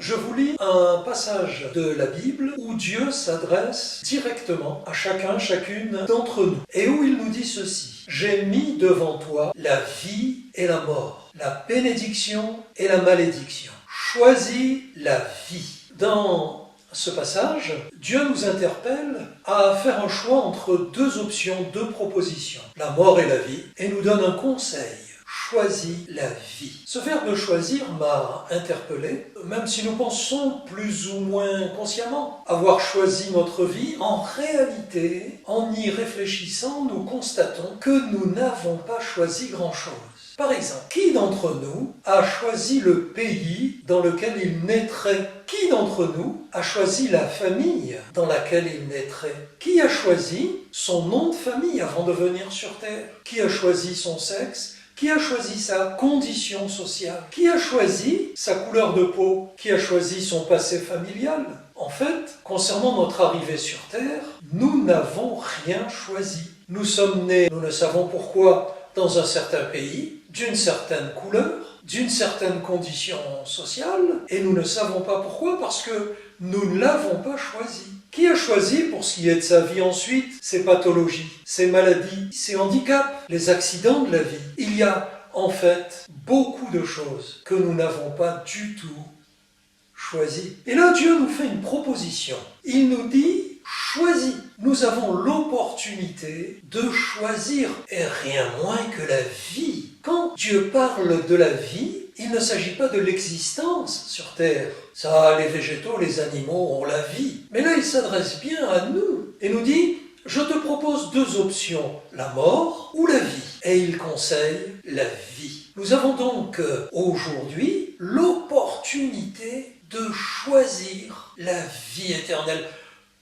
Je vous lis un passage de la Bible où Dieu s'adresse directement à chacun, chacune d'entre nous, et où il nous dit ceci: « J'ai mis devant toi la vie et la mort, la bénédiction et la malédiction. Choisis la vie. » Dans ce passage, Dieu nous interpelle à faire un choix entre deux options, deux propositions, la mort et la vie, et nous donne un conseil: choisis la vie. Ce verbe choisir m'a interpellé, même si nous pensons plus ou moins consciemment avoir choisi notre vie, en réalité, en y réfléchissant, nous constatons que nous n'avons pas choisi grand-chose. Par exemple, qui d'entre nous a choisi le pays dans lequel il naîtrait? Qui d'entre nous a choisi la famille dans laquelle il naîtrait? Qui a choisi son nom de famille avant de venir sur Terre? Qui a choisi son sexe? Qui a choisi sa condition sociale? Qui a choisi sa couleur de peau? Qui a choisi son passé familial? En fait, concernant notre arrivée sur Terre, nous n'avons rien choisi. Nous sommes nés, nous ne savons pourquoi, dans un certain pays, d'une certaine couleur, d'une certaine condition sociale, et nous ne savons pas pourquoi, parce que nous ne l'avons pas choisi. Qui a choisi, pour ce qui est de sa vie ensuite, ses pathologies, ses maladies, ses handicaps, les accidents de la vie? Il y a en fait beaucoup de choses que nous n'avons pas du tout choisies. Et là, Dieu nous fait une proposition. Il nous dit: choisis. Nous avons l'opportunité de choisir, et rien moins que la vie. Quand Dieu parle de la vie, il ne s'agit pas de l'existence sur Terre. Ça, les végétaux, les animaux ont la vie. Mais là, il s'adresse bien à nous et nous dit: je te propose deux options, la mort ou la vie. Et il conseille la vie. Nous avons donc aujourd'hui l'opportunité de choisir la vie éternelle.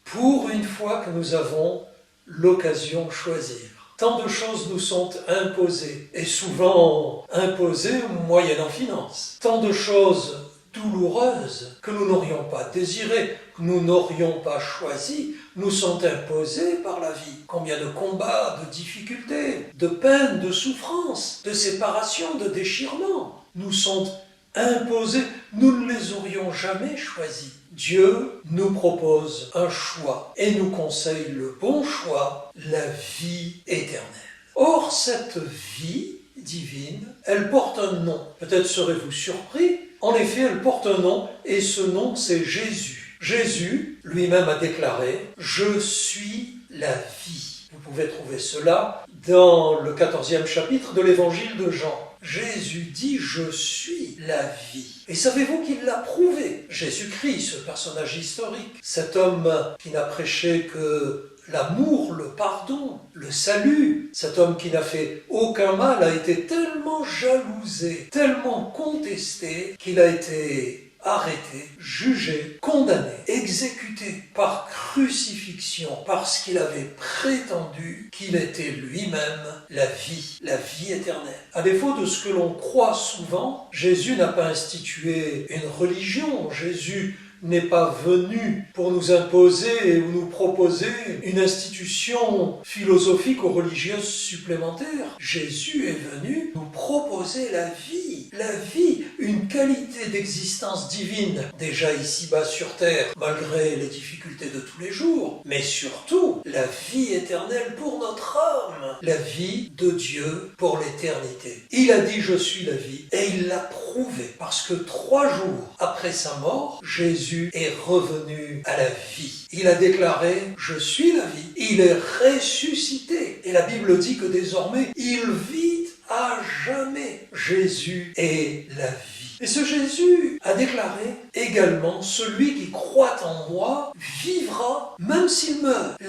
Pour une fois que nous avons l'occasion de choisir. Tant de choses nous sont imposées, et souvent imposées moyennant finance. Tant de choses douloureuses que nous n'aurions pas désirées, que nous n'aurions pas choisies, nous sont imposées par la vie. Combien de combats, de difficultés, de peines, de souffrances, de séparations, de déchirements nous sont imposées. Nous ne les aurions jamais choisis. Dieu nous propose un choix et nous conseille le bon choix, la vie éternelle. Or, cette vie divine, elle porte un nom. Peut-être serez-vous surpris. En effet, elle porte un nom, et ce nom, c'est Jésus. Jésus lui-même a déclaré: « Je suis la vie ». Vous pouvez trouver cela dans le 14e chapitre de l'évangile de Jean. Jésus dit: « Je suis la vie ». Et savez-vous qu'il l'a prouvé? Jésus-Christ, ce personnage historique, cet homme qui n'a prêché que l'amour, le pardon, le salut, cet homme qui n'a fait aucun mal, a été tellement jalousé, tellement contesté, qu'il a été arrêté, jugé, condamné, exécuté par crucifixion, parce qu'il avait prétendu qu'il était lui-même la vie éternelle. À défaut de ce que l'on croit souvent, Jésus n'a pas institué une religion. Jésus n'est pas venu pour nous imposer ou nous proposer une institution philosophique ou religieuse supplémentaire. Jésus est venu nous proposer la vie, une qualité d'existence divine, déjà ici-bas sur terre, malgré les difficultés de tous les jours, mais surtout la vie éternelle pour notre âme, la vie de Dieu pour l'éternité. Il a dit: « Je suis la vie », et il l'a prouvé, parce que 3 jours après sa mort, Jésus est revenu à la vie. Il a déclaré: « Je suis la vie ». Il est ressuscité. Et la Bible dit que désormais, il vit à jamais. Jésus est la vie. Et ce Jésus a déclaré également: « Celui qui croit en moi vivra même s'il meurt ».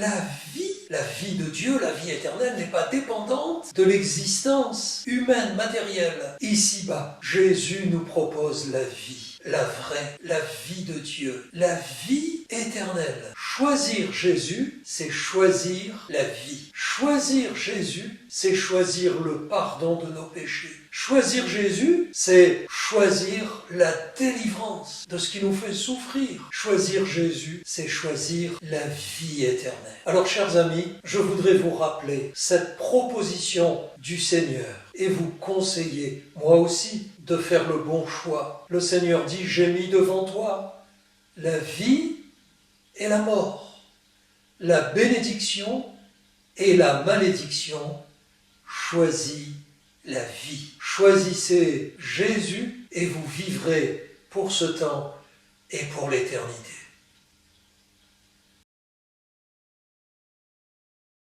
La vie de Dieu, la vie éternelle, n'est pas dépendante de l'existence humaine, matérielle. Ici-bas, Jésus nous propose la vie, la vraie, la vie de Dieu, la vie éternelle. Choisir Jésus, c'est choisir la vie. Choisir Jésus, c'est choisir le pardon de nos péchés. Choisir Jésus, c'est choisir la délivrance de ce qui nous fait souffrir. Choisir Jésus, c'est choisir la vie éternelle. Alors, chers amis, je voudrais vous rappeler cette proposition du Seigneur et vous conseiller, moi aussi, de faire le bon choix. Le Seigneur dit, j'ai mis devant toi la vie et la mort, la bénédiction et la malédiction. Choisis la vie. Choisissez Jésus et vous vivrez pour ce temps et pour l'éternité.